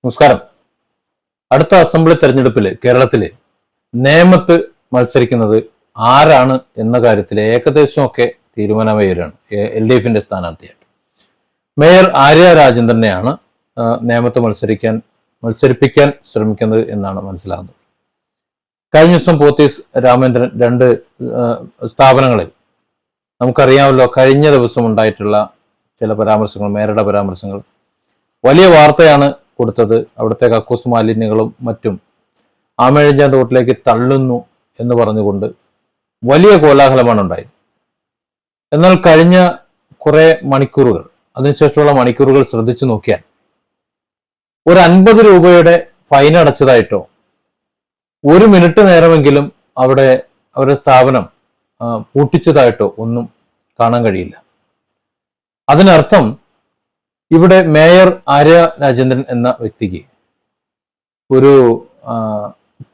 നമസ്കാരം. അടുത്ത അസംബ്ലി തെരഞ്ഞെടുപ്പിൽ കേരളത്തില് നേമത്ത് മത്സരിക്കുന്നത് ആരാണ് എന്ന കാര്യത്തിൽ ഏകദേശമൊക്കെ തീരുമാനമായി വരികയാണ്. LDFന്റെ സ്ഥാനാർത്ഥിയായിട്ട് മേയർ ആര്യ രാജേന്ദ്രനെയാണ് നേമത്ത് മത്സരിപ്പിക്കാൻ ശ്രമിക്കുന്നത് എന്നാണ് മനസ്സിലാകുന്നത്. കഴിഞ്ഞ ദിവസം പോത്തീസ് രാമേന്ദ്രൻ രണ്ട് സ്ഥാപനങ്ങളിൽ നമുക്കറിയാമല്ലോ, കഴിഞ്ഞ ദിവസം ഉണ്ടായിട്ടുള്ള ചില പരാമർശങ്ങൾ, മേയറുടെ പരാമർശങ്ങൾ വലിയ വാർത്തയാണ് കൊടുത്തത്. അവിടുത്തെ കക്കൂസ് മാലിന്യങ്ങളും മറ്റും ആമേഴഞ്ചാൻ തോട്ടിലേക്ക് തള്ളുന്നു എന്ന് പറഞ്ഞുകൊണ്ട് വലിയ കോലാഹലമാണ് ഉണ്ടായത്. എന്നാൽ കഴിഞ്ഞ കുറെ മണിക്കൂറുകൾ, അതിനുശേഷമുള്ള മണിക്കൂറുകൾ ശ്രദ്ധിച്ചു നോക്കിയാൽ ഒരു 50 രൂപയുടെ ഫൈൻ അടച്ചതായിട്ടോ, 1 മിനിറ്റ് നേരമെങ്കിലും അവരുടെ സ്ഥാപനം പൂട്ടിച്ചതായിട്ടോ ഒന്നും കാണാൻ കഴിയില്ല. അതിനർത്ഥം ഇവിടെ മേയർ ആര്യ രാജേന്ദ്രൻ എന്ന വ്യക്തിക്ക്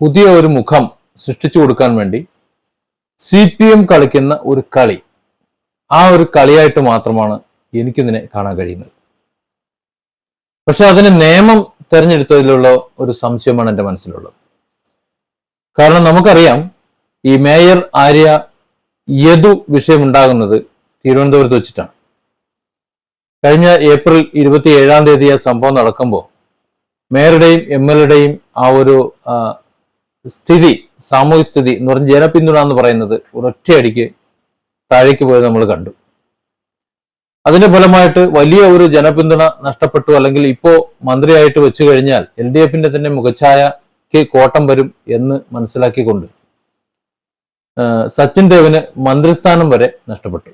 പുതിയ ഒരു മുഖം സൃഷ്ടിച്ചു കൊടുക്കാൻ വേണ്ടി CPM കളിക്കുന്ന ഒരു കളി, ആ ഒരു കളിയായിട്ട് മാത്രമാണ് എനിക്കിതിനെ കാണാൻ കഴിയുന്നത്. പക്ഷെ അതിന് നിയമം തെരഞ്ഞെടുത്തതിലുള്ള ഒരു സംശയമാണ് എൻ്റെ മനസ്സിലുള്ളത്. കാരണം നമുക്കറിയാം, ഈ മേയർ ആര്യ യദു വിഷയമുണ്ടാകുന്നത് തിരുവനന്തപുരത്ത് വെച്ചിട്ടാണ്. കഴിഞ്ഞ ഏപ്രിൽ 27-ാം തീയതി ആ സംഭവം നടക്കുമ്പോൾ മേയറുടെയും MLAയുടെയും ആ ഒരു സ്ഥിതി, സാമൂഹിക സ്ഥിതി എന്ന് പറഞ്ഞ ജനപിന്തുണ എന്ന് പറയുന്നത് ഒരൊറ്റയടിക്ക് താഴേക്ക് പോയത് നമ്മൾ കണ്ടു. അതിന്റെ ഫലമായിട്ട് വലിയ ഒരു ജനപിന്തുണ നഷ്ടപ്പെട്ടു. അല്ലെങ്കിൽ ഇപ്പോ മന്ത്രിയായിട്ട് വെച്ചു കഴിഞ്ഞാൽ LDFന്റെ തന്നെ മുഖഛായക്ക് കോട്ടം വരും എന്ന് മനസ്സിലാക്കിക്കൊണ്ട് സച്ചിൻ ദേവിന് മന്ത്രിസ്ഥാനം വരെ നഷ്ടപ്പെട്ടു.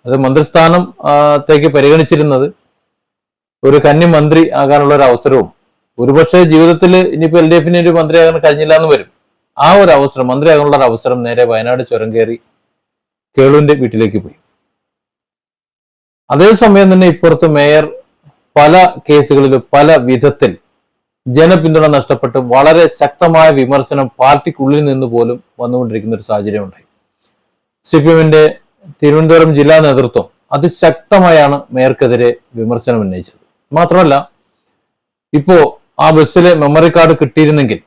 അത് മന്ത്രിസ്ഥാനത്തേക്ക് പരിഗണിച്ചിരുന്നത് ഒരു കന്നി മന്ത്രി ആകാനുള്ള ഒരു അവസരവും, ഒരുപക്ഷെ ജീവിതത്തിൽ ഇനിയിപ്പോൾ LDFന് ഒരു മന്ത്രിയാകാൻ കഴിഞ്ഞില്ല എന്ന് വരും. ആ ഒരു അവസരം, മന്ത്രിയാകാനുള്ള ഒരു അവസരം നേരെ വയനാട് ചുരം കയറി കേളുവിന്റെ വീട്ടിലേക്ക് പോയി. അതേസമയം തന്നെ ഇപ്പുറത്ത് മേയർ പല കേസുകളിലും പല വിധത്തിൽ ജനപിന്തുണ നഷ്ടപ്പെട്ട് വളരെ ശക്തമായ വിമർശനം പാർട്ടിക്കുള്ളിൽ നിന്ന് പോലും വന്നുകൊണ്ടിരിക്കുന്ന ഒരു സാഹചര്യം ഉണ്ടായി. CPMന്റെ തിരുവനന്തപുരം ജില്ലാ നേതൃത്വം അതിശക്തമായാണ് മേയർക്കെതിരെ വിമർശനം ഉന്നയിച്ചത്. മാത്രമല്ല, ഇപ്പോ ആ ബസ്സിലെ മെമ്മറി കാർഡ് കിട്ടിയിരുന്നെങ്കിൽ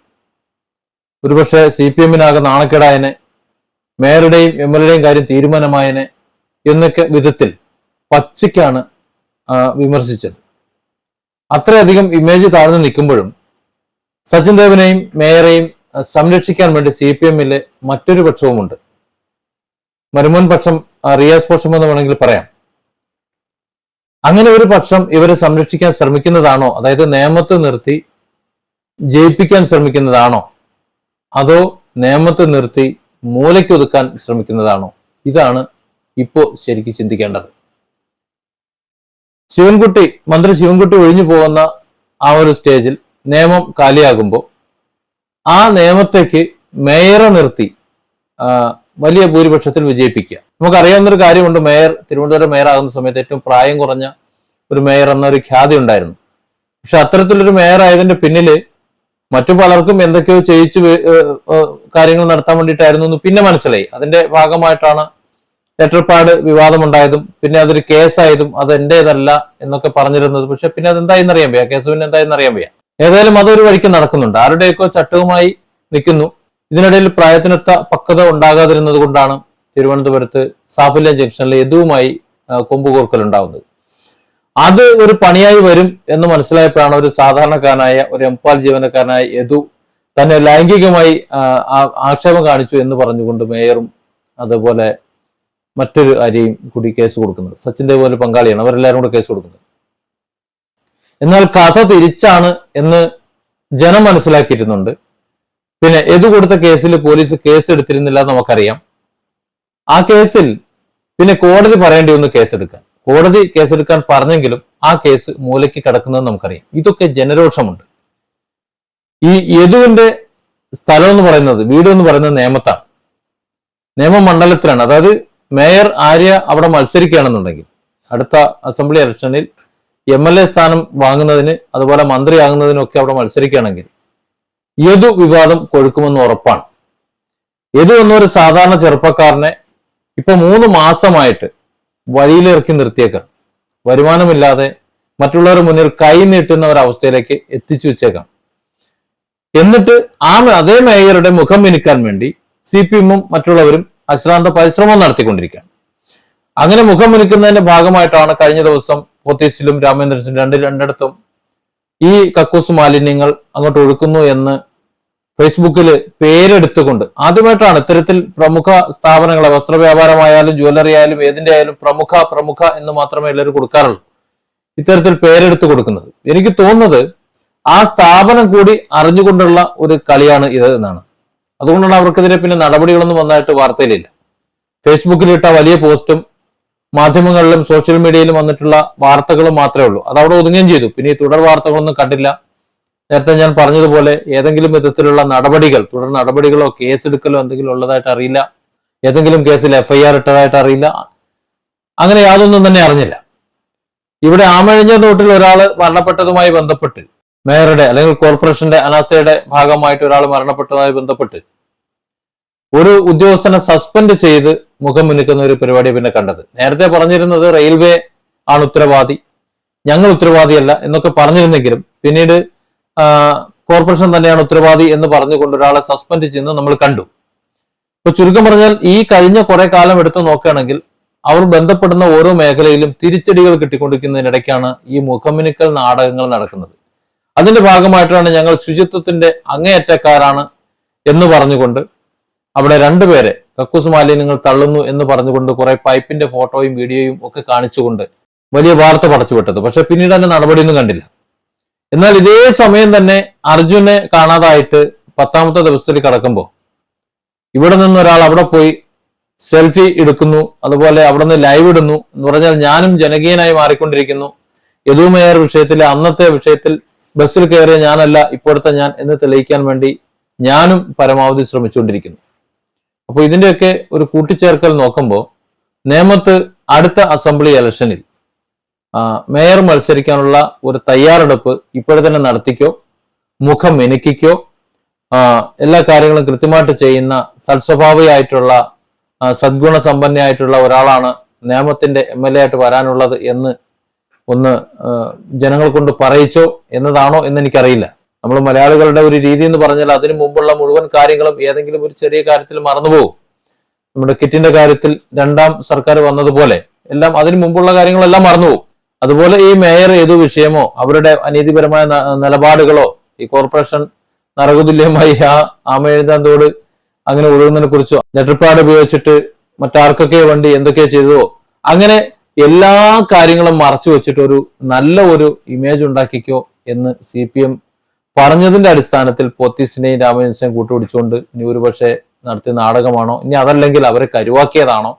ഒരുപക്ഷെ CPMനാകെ നാണക്കേടായനെ, മേയറുടെയും MLAയുടെയും കാര്യം തീരുമാനമായനെ എന്നൊക്കെ വിധത്തിൽ പച്ചയ്ക്കാണ് വിമർശിച്ചത്. അത്രയധികം ഇമേജ് താഴ്ന്നു നിൽക്കുമ്പോഴും സച്ചിൻ ദേവിനെയും മേയറെയും സംരക്ഷിക്കാൻ വേണ്ടി CPMലെ മറ്റൊരു പക്ഷവുമുണ്ട്. മരുമോൻ പക്ഷം, റിയാസ് പക്ഷം എന്ന് വേണമെങ്കിൽ പറയാം. അങ്ങനെ ഒരു പക്ഷം ഇവരെ സംരക്ഷിക്കാൻ ശ്രമിക്കുന്നതാണോ, അതായത് നേമത്ത് നിർത്തി ജയിപ്പിക്കാൻ ശ്രമിക്കുന്നതാണോ, അതോ നേമത്ത് നിർത്തി മൂലയ്ക്കൊതുക്കാൻ ശ്രമിക്കുന്നതാണോ? ഇതാണ് ഇപ്പോ ശരിക്കും ചിന്തിക്കേണ്ടത്. മന്ത്രി ശിവൻകുട്ടി ഒഴിഞ്ഞു പോകുന്ന ആ ഒരു സ്റ്റേജിൽ നിയമം കാലിയാകുമ്പോൾ ആ നിയമത്തേക്ക് മേയറെ നിർത്തി വലിയ ഭൂരിപക്ഷത്തിൽ വിജയിപ്പിക്കുക. നമുക്കറിയാവുന്നൊരു കാര്യമുണ്ട്, തിരുവനന്തപുരം മേയർ ആകുന്ന സമയത്ത് ഏറ്റവും പ്രായം കുറഞ്ഞ ഒരു മേയർ എന്നൊരു ഖ്യാതി ഉണ്ടായിരുന്നു. പക്ഷെ അത്തരത്തിലൊരു മേയർ ആയതിന്റെ പിന്നില് മറ്റു പലർക്കും എന്തൊക്കെയോ ചെയ്യിച്ച് കാര്യങ്ങൾ നടത്താൻ വേണ്ടിയിട്ടായിരുന്നു എന്ന് പിന്നെ മനസ്സിലായി. അതിന്റെ ഭാഗമായിട്ടാണ് ലെറ്റർ പാഡ് വിവാദമുണ്ടായതും പിന്നെ അതൊരു കേസായതും അത് എന്റേതല്ല എന്നൊക്കെ പറഞ്ഞിരുന്നത്. പക്ഷെ പിന്നെ അതെന്തായെന്ന് അറിയാൻ വയ്യ, കേസ് പിന്നെ എന്തായെന്ന് അറിയാൻ വയ്യ. ഏതായാലും അതൊരു വഴിക്ക് നടക്കുന്നുണ്ട്, ആരുടെയൊക്കെ ചട്ടവുമായി നിൽക്കുന്നു. ഇതിനിടയിൽ പ്രായത്തിനൊത്ത പക്വത ഉണ്ടാകാതിരുന്നത് കൊണ്ടാണ് തിരുവനന്തപുരത്ത് സാഫല്യ ജംഗ്ഷനിലെ യദുവുമായി കൊമ്പുകോർക്കൽ ഉണ്ടാവുന്നത്. അത് ഒരു പണിയായി വരും എന്ന് മനസ്സിലായപ്പോഴാണ് ഒരു സാധാരണക്കാരനായ ഒരു എംപാൽ ജീവനക്കാരനായ യദു തന്നെ ലൈംഗികമായി ആക്ഷേപം കാണിച്ചു എന്ന് പറഞ്ഞുകൊണ്ട് മേയറും അതുപോലെ മറ്റൊരു ആരെയും കൂടി കേസ് കൊടുക്കുന്നത്. സച്ചിൻ ദേവ് പോലെ പങ്കാളിയാണ്, അവരെല്ലാവരും കൂടെ കേസ് കൊടുക്കുന്നത്. എന്നാൽ കഥ തിരിച്ചാണ് എന്ന് ജനം മനസ്സിലാക്കിയിരുന്നുണ്ട്. പിന്നെ യദു കൊടുത്ത കേസിൽ പോലീസ് കേസ് എടുത്തിരുന്നില്ല എന്ന് നമുക്കറിയാം. ആ കേസിൽ പിന്നെ കോടതി പറയേണ്ടി വന്നു കേസെടുക്കാൻ. കോടതി കേസെടുക്കാൻ പറഞ്ഞെങ്കിലും ആ കേസ് മൂലയ്ക്ക് കിടക്കുന്നത് നമുക്കറിയാം. ഇതൊക്കെ ജനരോഷമുണ്ട്. ഈ യദുവിന്റെ സ്ഥലം എന്ന് പറയുന്നത്, വീട് എന്ന് പറയുന്നത് നേമത്താണ്, നേമം മണ്ഡലത്തിലാണ്. അതായത് മേയർ ആര്യ അവിടെ മത്സരിക്കുകയാണെന്നുണ്ടെങ്കിൽ അടുത്ത അസംബ്ലി ഇലക്ഷനിൽ MLA സ്ഥാനം വാങ്ങുന്നതിന് അതുപോലെ മന്ത്രിയാകുന്നതിനൊക്കെ അവിടെ മത്സരിക്കുകയാണെങ്കിൽ യദു വിവാദം കൊഴുക്കുമെന്ന് ഉറപ്പാണ്. യദു എന്നൊരു സാധാരണ ചെറുപ്പക്കാരനെ ഇപ്പൊ 3 മാസമായിട്ട് വഴിയിലിറക്കി നിർത്തിയേക്കാണ്. വരുമാനമില്ലാതെ മറ്റുള്ളവരുടെ മുന്നിൽ കൈ നീട്ടുന്ന ഒരവസ്ഥയിലേക്ക് എത്തിച്ചു വെച്ചേക്കാം. എന്നിട്ട് അതേ മേയറുടെ മുഖം മിനുക്കാൻ വേണ്ടി CPM-ഉം മറ്റുള്ളവരും അശ്രാന്ത പരിശ്രമം നടത്തിക്കൊണ്ടിരിക്കുകയാണ്. അങ്ങനെ മുഖം മിനുക്കുന്നതിന്റെ ഭാഗമായിട്ടാണ് കഴിഞ്ഞ ദിവസം പോത്തീസിലും രാമേന്ദ്രൻസിലും രണ്ടിടത്തും ഈ കക്കൂസ് മാലിന്യങ്ങൾ അങ്ങോട്ട് ഒഴുക്കുന്നു എന്ന് ഫേസ്ബുക്കിൽ പേരെടുത്തുകൊണ്ട് ആദ്യമായിട്ടാണ് ഇത്തരത്തിൽ പ്രമുഖ സ്ഥാപനങ്ങളെ, വസ്ത്ര വ്യാപാരമായാലും ജ്വല്ലറി ആയാലും ഏതിന്റെ ആയാലും പ്രമുഖ എന്ന് മാത്രമേ എല്ലാവരും കൊടുക്കാറുള്ളൂ, ഇത്തരത്തിൽ പേരെടുത്ത് കൊടുക്കുന്നത്. എനിക്ക് തോന്നുന്നത് ആ സ്ഥാപനം കൂടി അറിഞ്ഞുകൊണ്ടുള്ള ഒരു കളിയാണ് ഇത് എന്നാണ്. അതുകൊണ്ടാണ് അവർക്കെതിരെ പിന്നെ നടപടികളൊന്നും വന്നതായിട്ട് വാർത്തയിലില്ല. ഫേസ്ബുക്കിലിട്ട വലിയ പോസ്റ്റും മാധ്യമങ്ങളിലും സോഷ്യൽ മീഡിയയിലും വന്നിട്ടുള്ള വാർത്തകളും മാത്രമേ ഉള്ളൂ. അതവിടെ ഒതുങ്ങുകയും ചെയ്തു. പിന്നെ ഈ തുടർ വാർത്തകളൊന്നും കണ്ടില്ല. നേരത്തെ ഞാൻ പറഞ്ഞതുപോലെ ഏതെങ്കിലും വിധത്തിലുള്ള നടപടികൾ, തുടർ നടപടികളോ കേസെടുക്കലോ എന്തെങ്കിലും ഉള്ളതായിട്ട് അറിയില്ല. ഏതെങ്കിലും കേസിൽ FIR ഇട്ടതായിട്ട് അറിയില്ല. അങ്ങനെ യാതൊന്നും തന്നെ അറിഞ്ഞില്ല. ഇവിടെ ആമഴിഞ്ഞ തോട്ടിൽ ഒരാൾ മരണപ്പെട്ടതുമായി ബന്ധപ്പെട്ട് മേയറുടെ അല്ലെങ്കിൽ കോർപ്പറേഷന്റെ അനാസ്ഥയുടെ ഭാഗമായിട്ട് ഒരാൾ മരണപ്പെട്ടതുമായി ബന്ധപ്പെട്ട് ഒരു ഉദ്യോഗസ്ഥനെ സസ്പെൻഡ് ചെയ്ത് മുഖം മുന്നിക്കുന്ന ഒരു പരിപാടി പിന്നെ കണ്ടത്. നേരത്തെ പറഞ്ഞിരുന്നത് റെയിൽവേ ആണ് ഉത്തരവാദി, ഞങ്ങൾ ഉത്തരവാദിയല്ല എന്നൊക്കെ പറഞ്ഞിരുന്നെങ്കിലും പിന്നീട് കോർപ്പറേഷൻ തന്നെയാണ് ഉത്തരവാദി എന്ന് പറഞ്ഞുകൊണ്ട് ഒരാളെ സസ്പെൻഡ് ചെയ്യുന്നത് നമ്മൾ കണ്ടു. ഇപ്പൊ ചുരുക്കം പറഞ്ഞാൽ ഈ കഴിഞ്ഞ കുറെ കാലം എടുത്തു നോക്കുകയാണെങ്കിൽ അവർ ബന്ധപ്പെടുന്ന ഓരോ മേഖലയിലും തിരിച്ചടികൾ കിട്ടിക്കൊണ്ടിരിക്കുന്നതിനിടയ്ക്കാണ് ഈ മുഖമിനുക്കൽ നാടകങ്ങൾ നടക്കുന്നത്. അതിന്റെ ഭാഗമായിട്ടാണ് ഞങ്ങൾ ശുചിത്വത്തിന്റെ അങ്ങേയറ്റക്കാരാണ് എന്ന് പറഞ്ഞുകൊണ്ട് അവിടെ രണ്ടുപേരെ കക്കൂസ് മാലിന്യങ്ങൾ തള്ളുന്നു എന്ന് പറഞ്ഞുകൊണ്ട് കുറെ പൈപ്പിന്റെ ഫോട്ടോയും വീഡിയോയും ഒക്കെ കാണിച്ചുകൊണ്ട് വലിയ വാർത്ത പടച്ചുവിട്ടത്. പക്ഷെ പിന്നീട് അതിന്റെ നടപടിയൊന്നും കണ്ടില്ല. എന്നാൽ ഇതേ സമയം തന്നെ അർജുനെ കാണാതായിട്ട് 10ാമത്തെ ദിവസത്തിൽ കടക്കുമ്പോൾ ഇവിടെ നിന്ന് ഒരാൾ അവിടെ പോയി സെൽഫി എടുക്കുന്നു, അതുപോലെ അവിടെ നിന്ന് ലൈവ് ഇടുന്നു എന്ന് പറഞ്ഞാൽ ഞാനും ജനകീയനായി മാറിക്കൊണ്ടിരിക്കുന്നു. യദു മേയർ വിഷയത്തിലെ അന്നത്തെ വിഷയത്തിൽ ബസ്സിൽ കയറിയ ഞാനല്ല ഇപ്പോഴത്തെ ഞാൻ എന്ന് തെളിയിക്കാൻ വേണ്ടി ഞാനും പരമാവധി ശ്രമിച്ചുകൊണ്ടിരിക്കുന്നു. അപ്പോൾ ഇതിന്റെയൊക്കെ ഒരു കൂട്ടിച്ചേർക്കൽ നോക്കുമ്പോൾ നേമത്ത് അടുത്ത അസംബ്ലി ഇലക്ഷനിൽ മേയർ മത്സരിക്കാനുള്ള ഒരു തയ്യാറെടുപ്പ് ഇപ്പോഴെ തന്നെ നടത്തിക്കോ, മുഖം മെനുക്കിക്കോ, എല്ലാ കാര്യങ്ങളും കൃത്യമായിട്ട് ചെയ്യുന്ന സൽസ്വഭാവിയായിട്ടുള്ള സദ്ഗുണ സമ്പന്നയായിട്ടുള്ള ഒരാളാണ് നേമത്തിന്റെ MLA ആയിട്ട് വരാനുള്ളത് എന്ന് ഒന്ന് ജനങ്ങൾ കൊണ്ട് പറയിച്ചോ എന്നതാണോ എന്ന് എനിക്കറിയില്ല. നമ്മൾ മലയാളികളുടെ ഒരു രീതി എന്ന് പറഞ്ഞാൽ അതിനു മുമ്പുള്ള മുഴുവൻ കാര്യങ്ങളും ഏതെങ്കിലും ഒരു ചെറിയ കാര്യത്തിൽ മറന്നുപോകും. നമ്മുടെ കിറ്റിന്റെ കാര്യത്തിൽ 2ാം സർക്കാർ വന്നതുപോലെ എല്ലാം അതിനു മുമ്പുള്ള കാര്യങ്ങളെല്ലാം മറന്നുപോകും. അതുപോലെ ഈ മേയർ ഏതു വിഷയമോ അവരുടെ അനീതിപരമായ നിലപാടുകളോ ഈ കോർപ്പറേഷൻ നരകതുല്യമായി ആമയെഴുതാന്തോട് അങ്ങനെ ഒഴുകുന്നതിനെ കുറിച്ചോ ലെറ്റർപാഡ് ഉപയോഗിച്ചിട്ട് മറ്റാർക്കൊക്കെ വേണ്ടി എന്തൊക്കെയോ ചെയ്തതോ അങ്ങനെ എല്ലാ കാര്യങ്ങളും മറച്ചു വെച്ചിട്ട് ഒരു നല്ല ഒരു ഇമേജ് ഉണ്ടാക്കിക്കോ എന്ന് CPM പറഞ്ഞതിന്റെ അടിസ്ഥാനത്തിൽ പോത്തീസിനെയും രാമചന്ദ്രനെയും കൂട്ടുപിടിച്ചുകൊണ്ട് ഇനി ഒരുപക്ഷെ നടത്തിയ നാടകമാണോ, ഇനി അതല്ലെങ്കിൽ അവരെ കരുവാക്കിയതാണോ,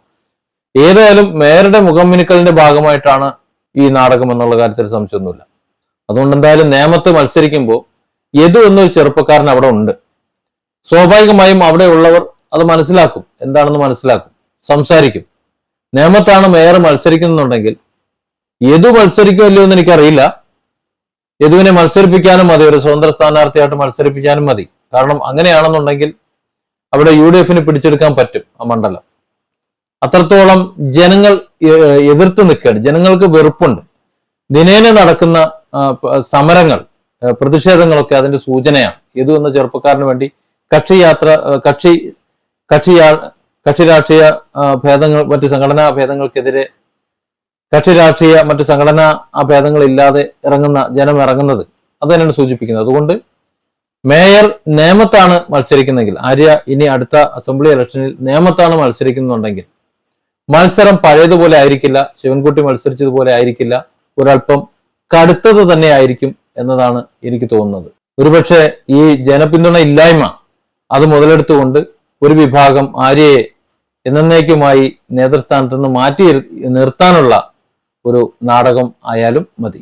ഏതായാലും മേയറുടെ മുഖം മിനുക്കലിന്റെ ഭാഗമായിട്ടാണ് ഈ നാടകം എന്നുള്ള കാര്യത്തിൽ സംശയമൊന്നുമില്ല. അതുകൊണ്ട് എന്തായാലും നേമത്ത് മത്സരിക്കുമ്പോൾ യദു എന്നൊരു ചെറുപ്പക്കാരൻ അവിടെ ഉണ്ട്. സ്വാഭാവികമായും അവിടെ ഉള്ളവർ അത് മനസ്സിലാക്കും, എന്താണെന്ന് മനസ്സിലാക്കും, സംസാരിക്കും. നേമത്താണ് മേയർ മത്സരിക്കുന്നുണ്ടെങ്കിൽ യദു മത്സരിക്കുമല്ലോ എന്ന് എനിക്കറിയില്ല. യദുവിനെ മത്സരിപ്പിക്കാനും മതി, ഒരു സ്വതന്ത്ര സ്ഥാനാർത്ഥിയായിട്ട് മത്സരിപ്പിക്കാനും മതി. കാരണം അങ്ങനെയാണെന്നുണ്ടെങ്കിൽ അവിടെ UDF-ന് പിടിച്ചെടുക്കാൻ പറ്റും ആ മണ്ഡലം. അത്രത്തോളം ജനങ്ങൾ എതിർത്ത് നിൽക്കുകയാണ്, ജനങ്ങൾക്ക് വെറുപ്പുണ്ട്. ദിനേന നടക്കുന്ന സമരങ്ങൾ, പ്രതിഷേധങ്ങളൊക്കെ അതിന്റെ സൂചനയാണ്. യദു എന്ന ചെറുപ്പക്കാരന് വേണ്ടി കക്ഷി രാഷ്ട്രീയ ഭേദങ്ങൾ, മറ്റ് സംഘടനാ ഭേദങ്ങൾക്കെതിരെ കക്ഷി രാഷ്ട്രീയ മറ്റ് സംഘടനാ ഭേദങ്ങളില്ലാതെ ജനം ഇറങ്ങുന്നത് അത് തന്നെയാണ് സൂചിപ്പിക്കുന്നത്. അതുകൊണ്ട് മേയർ നേമത്താണ് മത്സരിക്കുന്നെങ്കിൽ, ആര്യ ഇനി അടുത്ത അസംബ്ലി ഇലക്ഷനിൽ നേമത്താണ് മത്സരിക്കുന്നുണ്ടെങ്കിൽ മത്സരം പഴയതുപോലെ ആയിരിക്കില്ല, ശിവൻകുട്ടി മത്സരിച്ചതുപോലെ ആയിരിക്കില്ല, ഒരല്പം കടുത്തത് തന്നെ ആയിരിക്കും എന്നതാണ് എനിക്ക് തോന്നുന്നത്. ഒരുപക്ഷെ ഈ ജനപിന്തുണ ഇല്ലായ്മ അത് മുതലെടുത്തുകൊണ്ട് ഒരു വിഭാഗം ആര്യയെ എന്നേക്കുമായി നേതൃസ്ഥാനത്ത് നിന്ന് മാറ്റി നിർത്താനുള്ള ഒരു നാടകം ആയാലും മതി.